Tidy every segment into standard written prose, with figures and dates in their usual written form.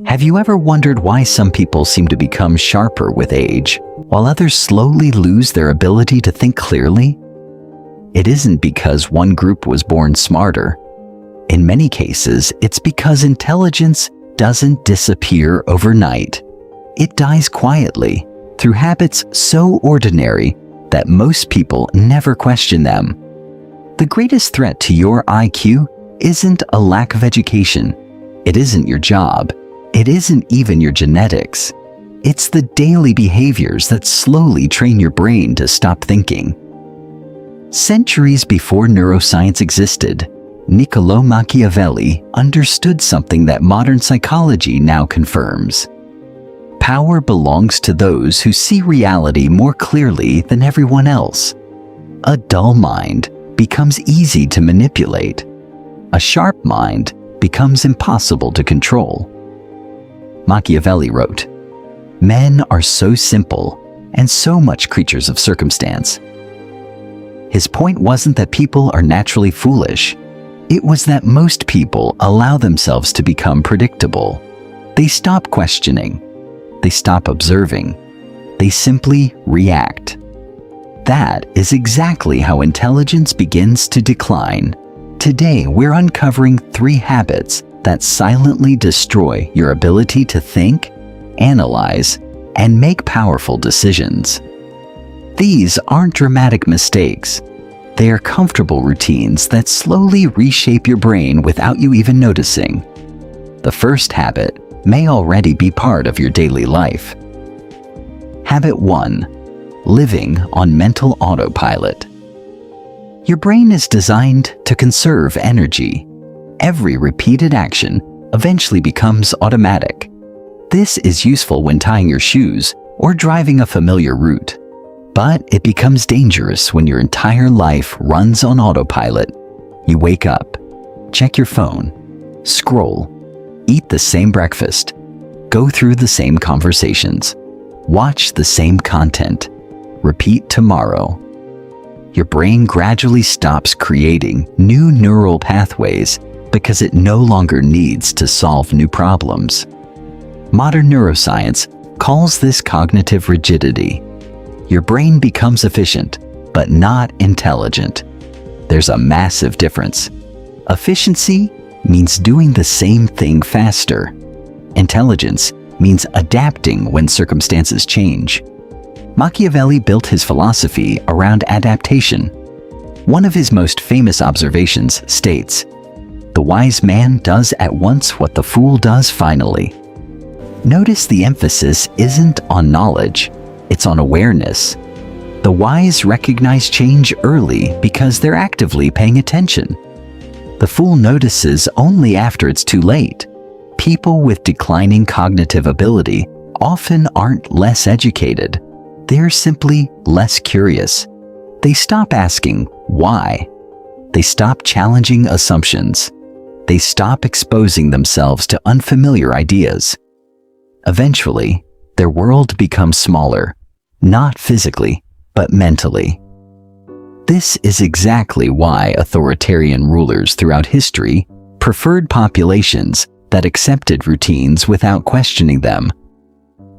Have you ever wondered why some people seem to become sharper with age, while others slowly lose their ability to think clearly? It isn't because one group was born smarter. In many cases, it's because intelligence doesn't disappear overnight. It dies quietly, through habits so ordinary that most people never question them. The greatest threat to your IQ isn't a lack of education. It isn't your job. It isn't even your genetics. It's the daily behaviors that slowly train your brain to stop thinking. Centuries before neuroscience existed, Niccolò Machiavelli understood something that modern psychology now confirms. Power belongs to those who see reality more clearly than everyone else. A dull mind becomes easy to manipulate. A sharp mind becomes impossible to control. Machiavelli wrote, "Men are so simple and so much creatures of circumstance." His point wasn't that people are naturally foolish. It was that most people allow themselves to become predictable. They stop questioning. They stop observing. They simply react. That is exactly how intelligence begins to decline. Today, we're uncovering 3 habits that silently destroy your ability to think, analyze, and make powerful decisions. These aren't dramatic mistakes. They are comfortable routines that slowly reshape your brain without you even noticing. The first habit may already be part of your daily life. Habit 1. Living on mental autopilot. Your brain is designed to conserve energy. Every repeated action eventually becomes automatic. This is useful when tying your shoes or driving a familiar route. But it becomes dangerous when your entire life runs on autopilot. You wake up, check your phone, scroll, eat the same breakfast, go through the same conversations, watch the same content, repeat tomorrow. Your brain gradually stops creating new neural pathways because it no longer needs to solve new problems. Modern neuroscience calls this cognitive rigidity. Your brain becomes efficient, but not intelligent. There's a massive difference. Efficiency means doing the same thing faster. Intelligence means adapting when circumstances change. Machiavelli built his philosophy around adaptation. One of his most famous observations states, "The wise man does at once what the fool does finally." Notice the emphasis isn't on knowledge, it's on awareness. The wise recognize change early because they're actively paying attention. The fool notices only after it's too late. People with declining cognitive ability often aren't less educated. They're simply less curious. They stop asking why. They stop challenging assumptions. They stop exposing themselves to unfamiliar ideas. Eventually, their world becomes smaller, not physically, but mentally. This is exactly why authoritarian rulers throughout history preferred populations that accepted routines without questioning them.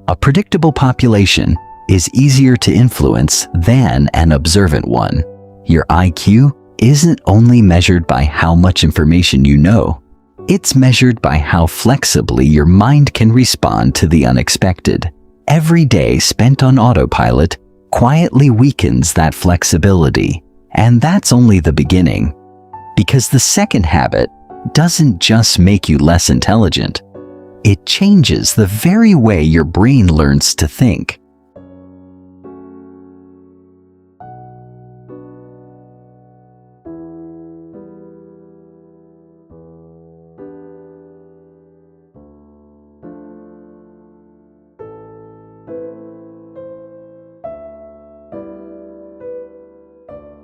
A predictable population is easier to influence than an observant one. Your IQ isn't only measured by how much information you know, it's measured by how flexibly your mind can respond to the unexpected. Every day spent on autopilot quietly weakens that flexibility, and that's only the beginning. Because the second habit doesn't just make you less intelligent, it changes the very way your brain learns to think.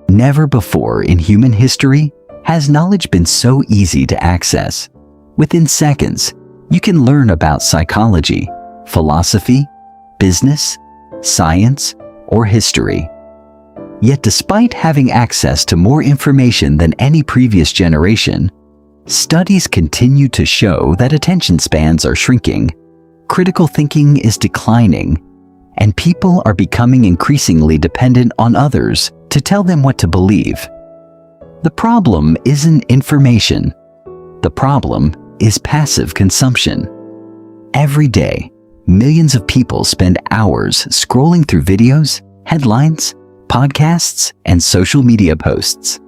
Never before in human history has knowledge been so easy to access. Within seconds, you can learn about psychology, philosophy, business, science, or history. Yet despite having access to more information than any previous generation, Studies continue to show that attention spans are shrinking, critical thinking is declining, and people are becoming increasingly dependent on others to tell them what to believe. The problem isn't information. The problem is passive consumption. Every day, millions of people spend hours scrolling through videos, headlines, podcasts, and social media posts.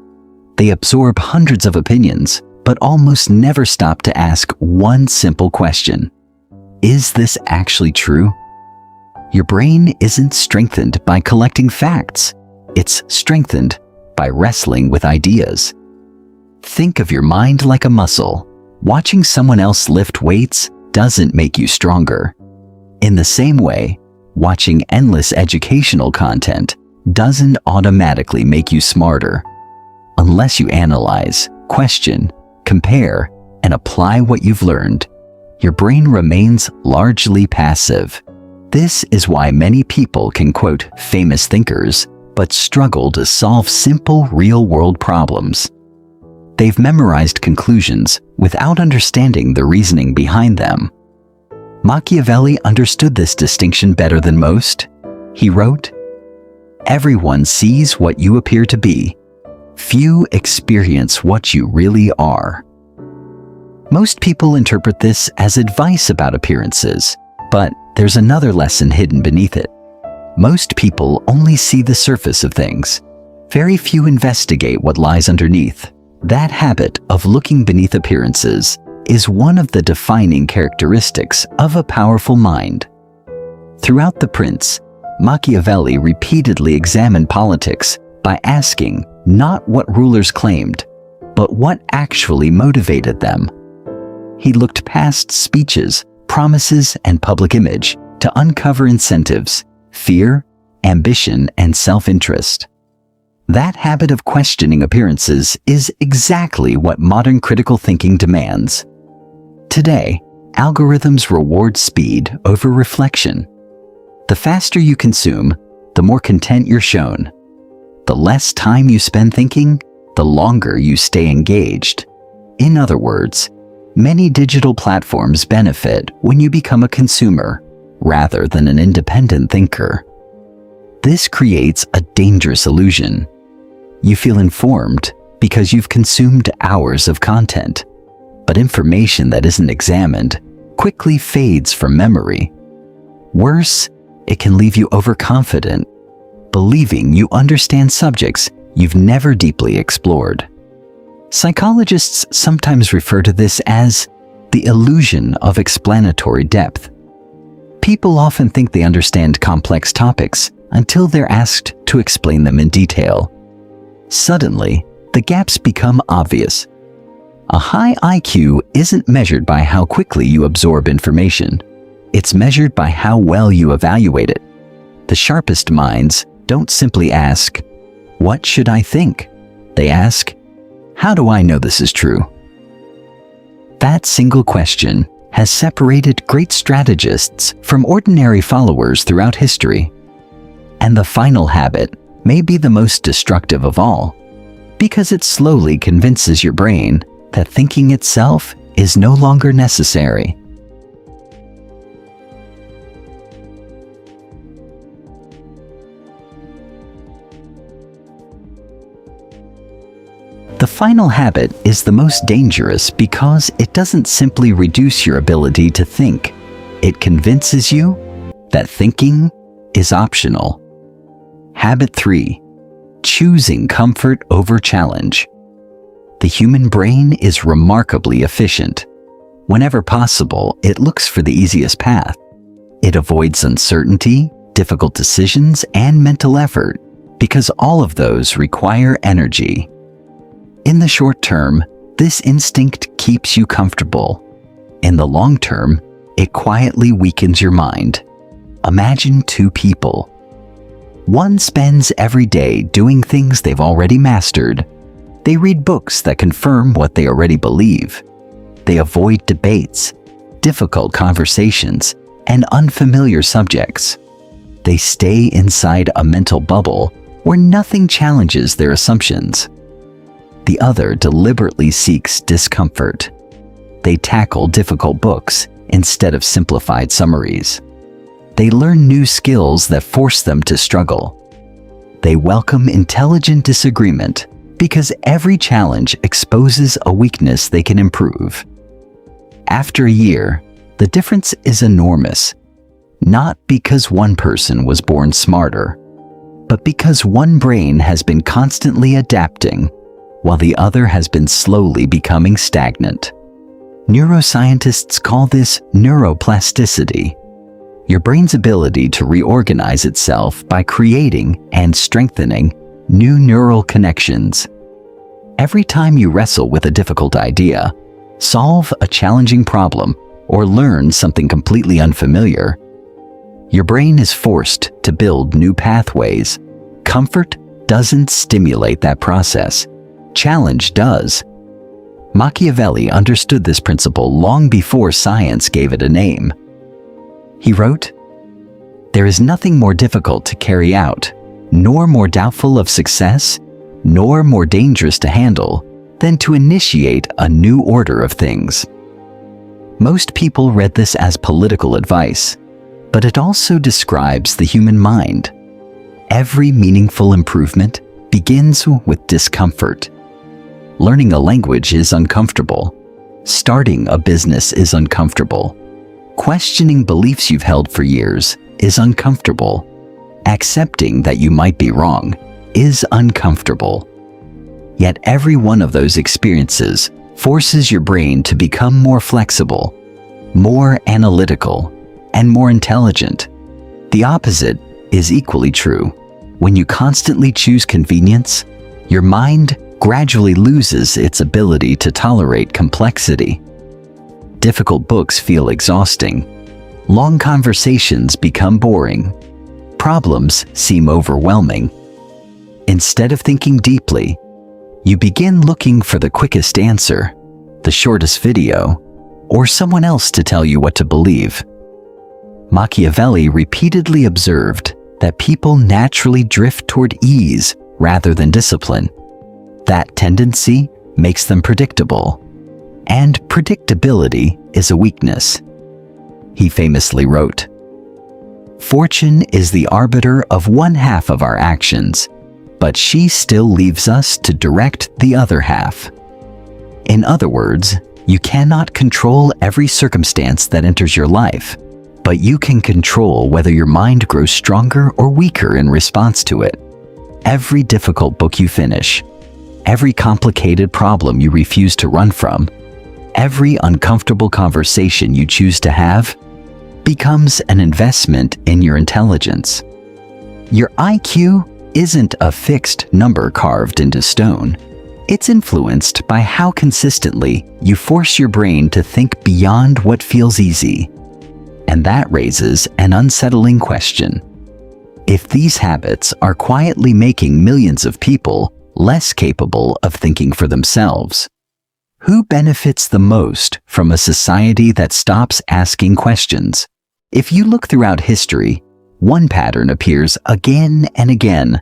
They absorb hundreds of opinions, but almost never stop to ask one simple question. Is this actually true? Your brain isn't strengthened by collecting facts. It's strengthened by wrestling with ideas. Think of your mind like a muscle. Watching someone else lift weights doesn't make you stronger. In the same way, watching endless educational content doesn't automatically make you smarter. Unless you analyze, question, compare, and apply what you've learned, your brain remains largely passive. This is why many people can quote famous thinkers, but struggle to solve simple real-world problems. They've memorized conclusions without understanding the reasoning behind them. Machiavelli understood this distinction better than most. He wrote, "Everyone sees what you appear to be. Few experience what you really are." Most people interpret this as advice about appearances, but there's another lesson hidden beneath it. Most people only see the surface of things. Very few investigate what lies underneath. That habit of looking beneath appearances is one of the defining characteristics of a powerful mind. Throughout The Prince, Machiavelli repeatedly examined politics by asking not what rulers claimed, but what actually motivated them. He looked past speeches, promises, and public image to uncover incentives, fear, ambition, and self-interest. That habit of questioning appearances is exactly what modern critical thinking demands. Today, algorithms reward speed over reflection. The faster you consume, the more content you're shown. The less time you spend thinking, the longer you stay engaged. In other words, many digital platforms benefit when you become a consumer rather than an independent thinker. This creates a dangerous illusion. You feel informed because you've consumed hours of content, but information that isn't examined quickly fades from memory. Worse, it can leave you overconfident, believing you understand subjects you've never deeply explored. Psychologists sometimes refer to this as the illusion of explanatory depth. People often think they understand complex topics until they're asked to explain them in detail. Suddenly, the gaps become obvious. A high IQ isn't measured by how quickly you absorb information. It's measured by how well you evaluate it. The sharpest minds don't simply ask, "What should I think?" They ask, "How do I know this is true?" That single question has separated great strategists from ordinary followers throughout history. And the final habit may be the most destructive of all, because it slowly convinces your brain that thinking itself is no longer necessary. The final habit is the most dangerous because it doesn't simply reduce your ability to think. It convinces you that thinking is optional. Habit 3. Choosing comfort over challenge. The human brain is remarkably efficient. Whenever possible, it looks for the easiest path. It avoids uncertainty, difficult decisions, and mental effort because all of those require energy. In the short term, this instinct keeps you comfortable. In the long term, it quietly weakens your mind. Imagine two people. One spends every day doing things they've already mastered. They read books that confirm what they already believe. They avoid debates, difficult conversations, and unfamiliar subjects. They stay inside a mental bubble where nothing challenges their assumptions. The other deliberately seeks discomfort. They tackle difficult books instead of simplified summaries. They learn new skills that force them to struggle. They welcome intelligent disagreement because every challenge exposes a weakness they can improve. After a year, the difference is enormous, not because one person was born smarter, but because one brain has been constantly adapting while the other has been slowly becoming stagnant. Neuroscientists call this neuroplasticity, your brain's ability to reorganize itself by creating and strengthening new neural connections. Every time you wrestle with a difficult idea, solve a challenging problem, or learn something completely unfamiliar, your brain is forced to build new pathways. Comfort doesn't stimulate that process. Challenge does. Machiavelli understood this principle long before science gave it a name. He wrote, "There is nothing more difficult to carry out, nor more doubtful of success, nor more dangerous to handle, than to initiate a new order of things." Most people read this as political advice, but it also describes the human mind. Every meaningful improvement begins with discomfort. Learning a language is uncomfortable. Starting a business is uncomfortable. Questioning beliefs you've held for years is uncomfortable. Accepting that you might be wrong is uncomfortable. Yet every one of those experiences forces your brain to become more flexible, more analytical, and more intelligent. The opposite is equally true. When you constantly choose convenience, your mind gradually loses its ability to tolerate complexity. Difficult books feel exhausting. Long conversations become boring. Problems seem overwhelming. Instead of thinking deeply, you begin looking for the quickest answer, the shortest video, or someone else to tell you what to believe. Machiavelli repeatedly observed that people naturally drift toward ease rather than discipline. That tendency makes them predictable, and predictability is a weakness. He famously wrote, "Fortune is the arbiter of one half of our actions, but she still leaves us to direct the other half." In other words, you cannot control every circumstance that enters your life, but you can control whether your mind grows stronger or weaker in response to it. Every difficult book you finish, every complicated problem you refuse to run from, every uncomfortable conversation you choose to have, becomes an investment in your intelligence. Your IQ isn't a fixed number carved into stone. It's influenced by how consistently you force your brain to think beyond what feels easy. And that raises an unsettling question. If these habits are quietly making millions of people less capable of thinking for themselves, who benefits the most from a society that stops asking questions? If you look throughout history, one pattern appears again and again.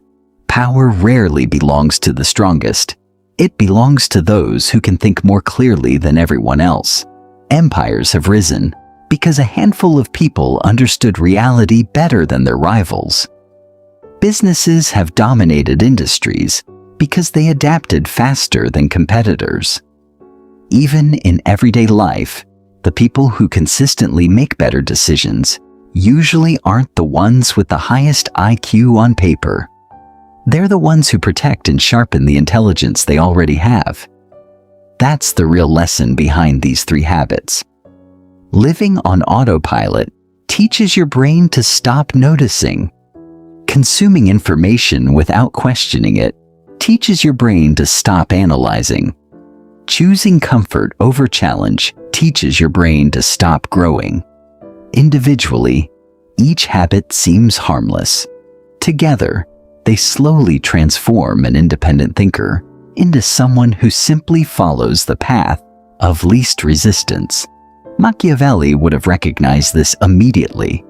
Power rarely belongs to the strongest. It belongs to those who can think more clearly than everyone else. Empires have risen because a handful of people understood reality better than their rivals. Businesses have dominated industries because they adapted faster than competitors. Even in everyday life, the people who consistently make better decisions usually aren't the ones with the highest IQ on paper. They're the ones who protect and sharpen the intelligence they already have. That's the real lesson behind these three habits. Living on autopilot teaches your brain to stop noticing. Consuming information without questioning it teaches your brain to stop analyzing. Choosing comfort over challenge teaches your brain to stop growing. Individually, each habit seems harmless. Together, they slowly transform an independent thinker into someone who simply follows the path of least resistance. Machiavelli would have recognized this immediately.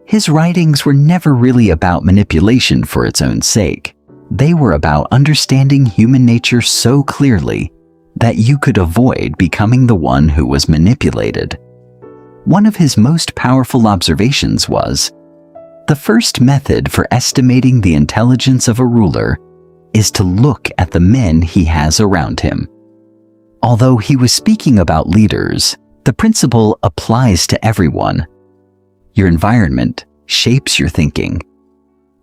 His writings were never really about manipulation for its own sake. They were about understanding human nature so clearly that you could avoid becoming the one who was manipulated. One of his most powerful observations was, the first method for estimating the intelligence of a ruler is to look at the men he has around him. Although he was speaking about leaders, the principle applies to everyone. Your environment shapes your thinking.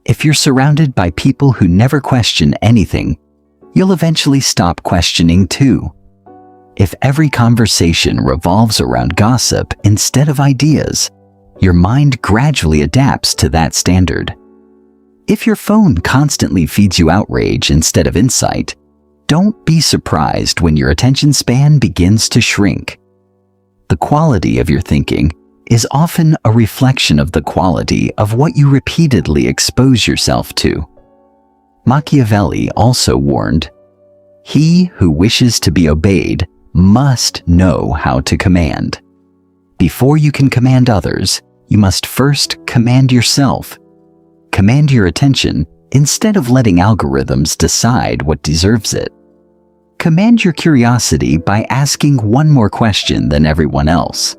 If you're surrounded by people who never question anything, you'll eventually stop questioning too. If every conversation revolves around gossip instead of ideas, your mind gradually adapts to that standard. If your phone constantly feeds you outrage instead of insight, don't be surprised when your attention span begins to shrink. The quality of your thinking is often a reflection of the quality of what you repeatedly expose yourself to. Machiavelli also warned, "He who wishes to be obeyed must know how to command." Before you can command others, you must first command yourself. Command your attention instead of letting algorithms decide what deserves it. Command your curiosity by asking one more question than everyone else.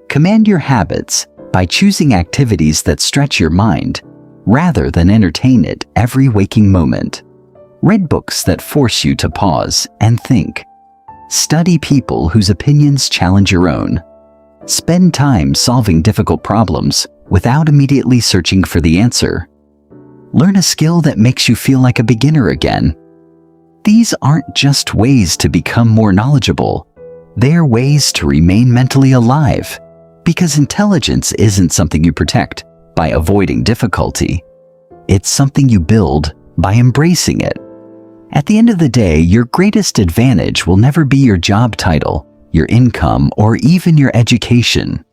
Command your habits by choosing activities that stretch your mind rather than entertain it every waking moment. Read books that force you to pause and think. Study people whose opinions challenge your own. Spend time solving difficult problems without immediately searching for the answer. Learn a skill that makes you feel like a beginner again. These aren't just ways to become more knowledgeable. They're ways to remain mentally alive, because intelligence isn't something you protect by avoiding difficulty. It's something you build by embracing it. At the end of the day, your greatest advantage will never be your job title, your income, or even your education.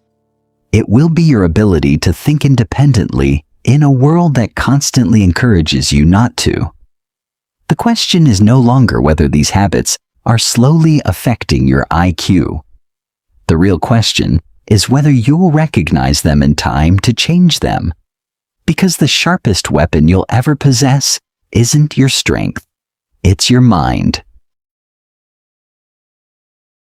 It will be your ability to think independently in a world that constantly encourages you not to. The question is no longer whether these habits are slowly affecting your IQ. The real question is whether you'll recognize them in time to change them. Because the sharpest weapon you'll ever possess isn't your strength, it's your mind.